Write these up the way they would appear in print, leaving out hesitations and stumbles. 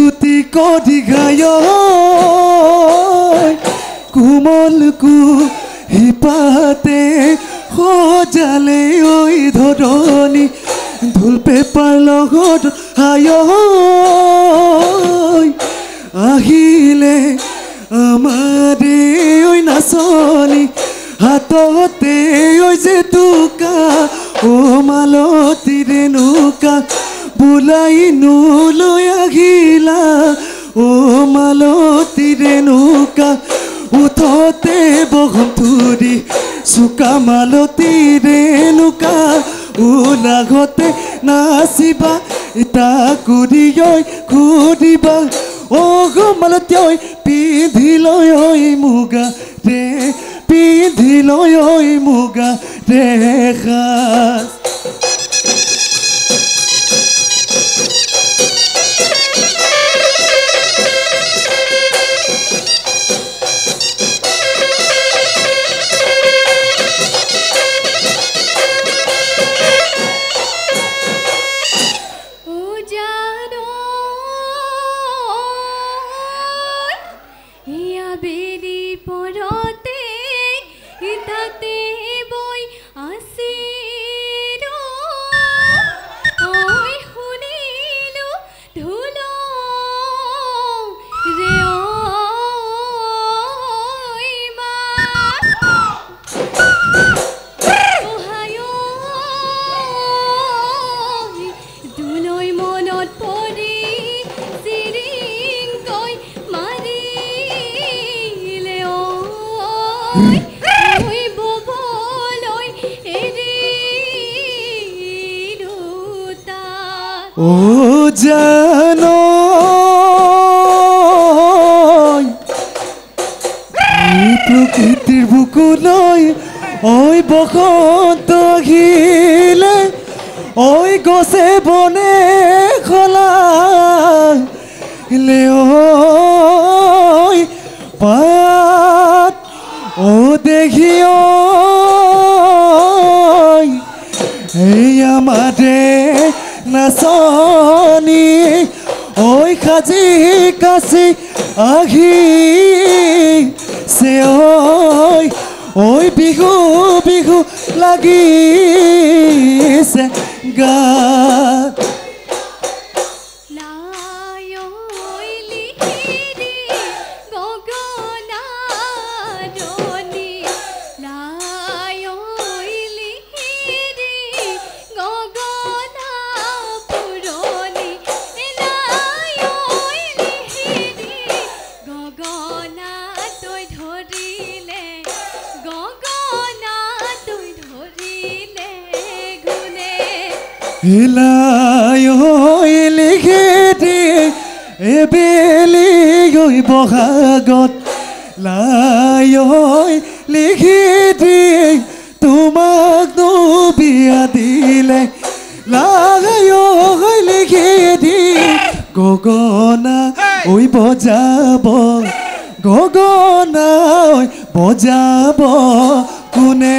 চুটি কদি গায় কোমল কুহিপাতে সজালে ঐ ধৰণী ঢোল পেপাৰ লগত হায় আহিলে আমাৰে ঐ নাচনী হাততে ঐ জেতুকা ও মালতী ৰেণুকা বুলাই নোলৈ আহিলা ও মালতী ৰেণুকা উঠতে বসন্তী চুকা মালতী ৰেণুকা ওলাঘতে নাচিবা ইতা কুদিয়ৈ খুদিবা ও গো মালতী পিন্ধি লৈ ঐ মুগা ৰে পিন্ধি লৈ ঐ মুগা ৰেখা ও জানো প্ৰকৃতিৰ বুকুলৈ ঐ বসন্ত আহিলে ঐ গছে বনে খলালে ঐ পাত ও দেখি এই আমাৰে নাচনী ঐ সাজি কাচি আহি সে ঐ বিহু বিহু লাগিছে গাত লিখি দি এবেলি বহাগত লাই লিখি দি তোমাক বিয়া দিলে লাই লিখি দি গগনা ঐ বজাব গগনা ঐ বজাব কোনে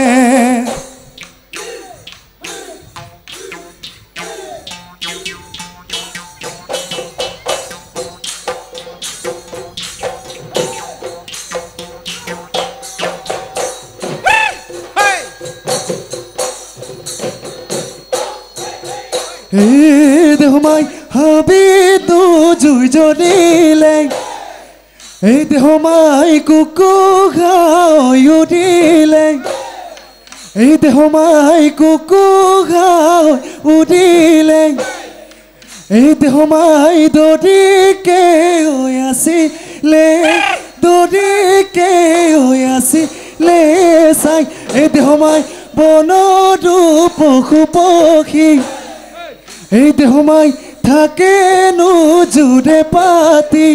দেহমাই হাবি তো জুই জ্বলিলে এই দেহমাই কুকু খাই উঠিলে এই দেহমাই কুকু খাই উঠিলে এই দেহমাই দদিকে হৈ আছিলে দদিকে হৈ আছিলে চাই এই দেহমাই বনৰো পশু পক্ষী এই দেহমাই থাকেনো জোৰে পাতি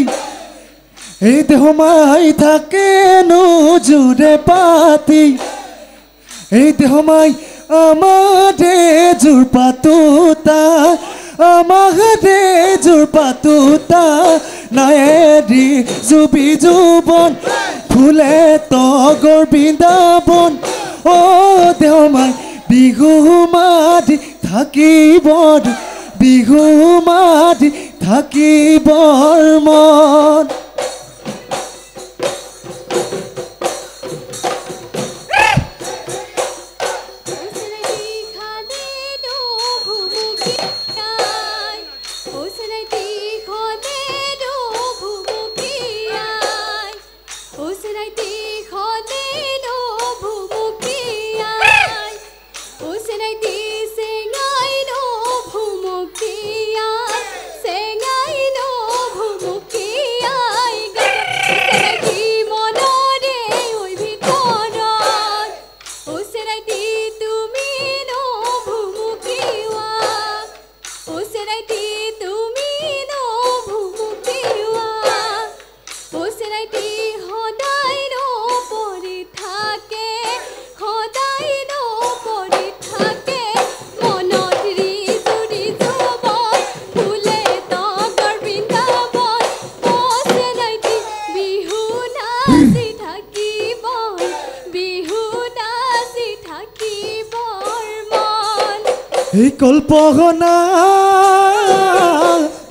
এই দেহমাই থাকেনো জোৰে পাতি এই দেহমাই আমাৰে জোৰ পাতোতা আমাৰে জোৰ পাতোতা নায়েৰি জুবি জুবন ফুলে তগৰ বৃন্দাবন ও দেহমাই বিহু মাতি থাকিব বিহু মাতি থাকিবৰ মন এই কল্পনা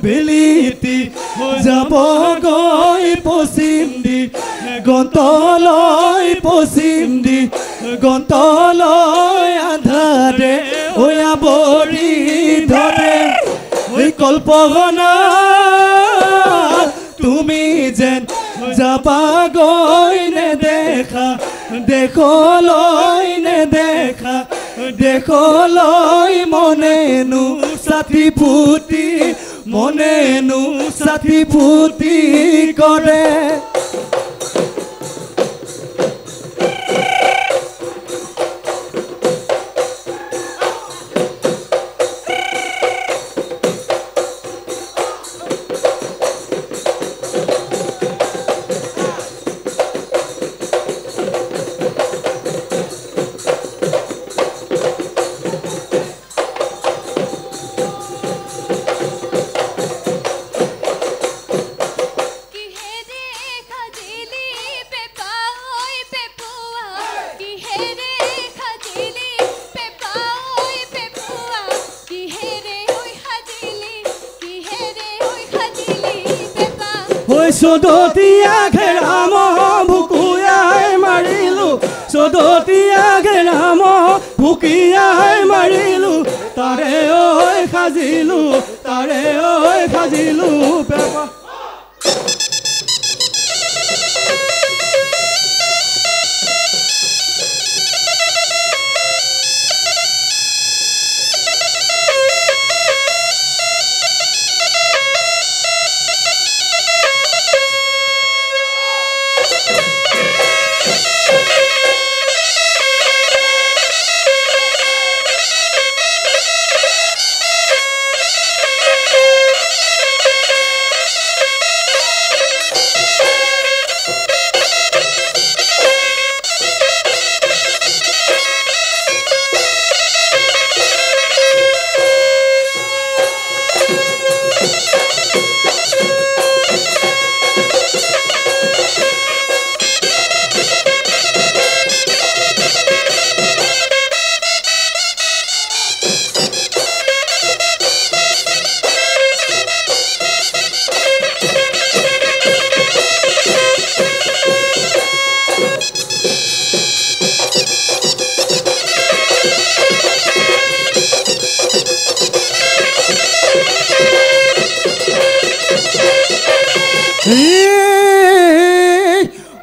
বেলিতি যাব গৈ পশ্চিম দি গন্তলৈ পশ্চিম দি গন্তলৈ আন্ধাৰে ঐ আৱৰি ধৰে এই কল্পনা তুমি যেন যাবা গৈ নেদেখা দেশলৈ নেদেখা দেশলৈ মনেনো সাথী ফুটি মনেনো সাথী ফুটি কৰে চদতীয়া ঘেৰাম ভুকুয়াই মাৰিলো চদতীয়া ঘেৰাম ভুকিয়াই মাৰিলো তাৰে ঐ সাজিলো তাৰে ঐ সাজিলো পেপা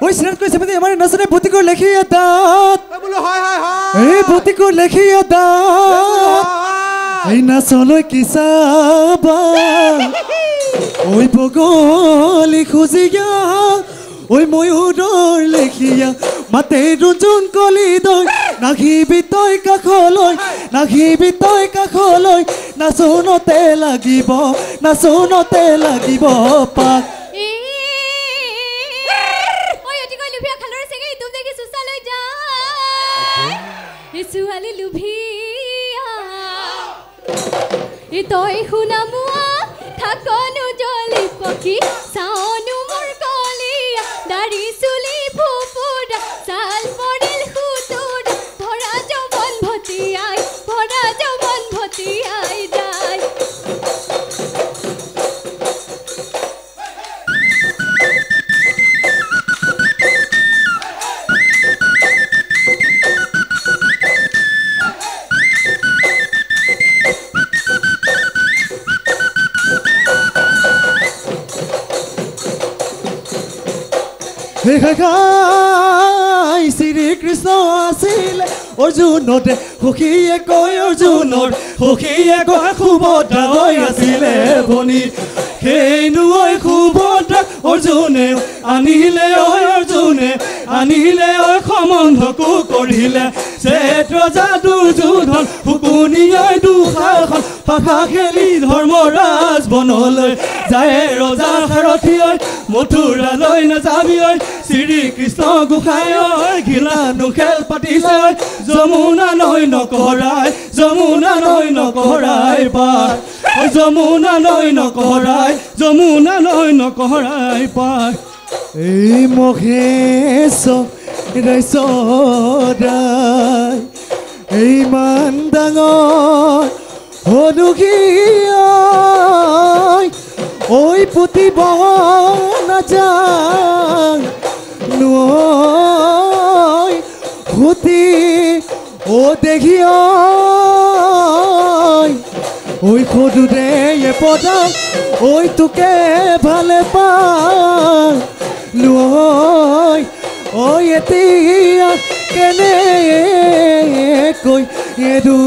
ওই সিনাত কইছে মানে আমার নাচনে ভূতিকর লেখিয়া দাঁত বলো হয় হয় হয় এই ভূতিকর লেখিয়া দাঁত এই নাচলৈ কি চাবা ওই বগলি খুজিয়া ওই ময়ূৰৰ লেখিয়া মাতে ৰুজুন কলি দই নাহিবি তই কাষলৈ নাহিবি তই কাষলৈ নাচনতে লাগিব পাক ছোৱালী লুভিয়া তই শুনা মোৱা থাকনো জলি পক্ষী চাওনো মোৰ কলিয়া দাড়ি চুলি ফুপুৰা চাল পৰিল খুতুৰা ভৰা যৌৱন ভটিয়াই যায় হে শ্ৰীকৃষ্ণ আছিলে অৰ্জুনতে সখীয়ে কয় অৰ্জুনৰ সখীয়ে কয় সুভদ্ৰা আছিলে ভনী সেইনো সুভদ্ৰা অৰ্জুনে আনিলে অৰ্জুনে আনিলে সম্বন্ধকো কৰিলে শ্বেত ৰজা দুৰ্যোধন শুকুনি দুষাৰখন পাখা খেলি ধৰ্মৰাজ বনলৈ যায় ৰজা সাৰথী মথুৰালৈ নাযাবি শ্ৰীকৃষ্ণ গোসাঁই ঘিলানো খেল পাতিছে যমুনা নৈ নকৰাই যমুনা নৈ নকৰাই পাৰ যমুনা নৈ নকৰাই যমুনা নৈ নকৰাই পাৰ এই মহেশ ৰাইচৰাই ইমান ডাঙৰ হনুকীয়াই ঐ পুতিব নাযায় নৈ সুতি ও দেখিয় ঐ সদু দে পদা ঐ তোকে ভালে পায় নৈ ঐ এতিয়া কেনে কৈ এদু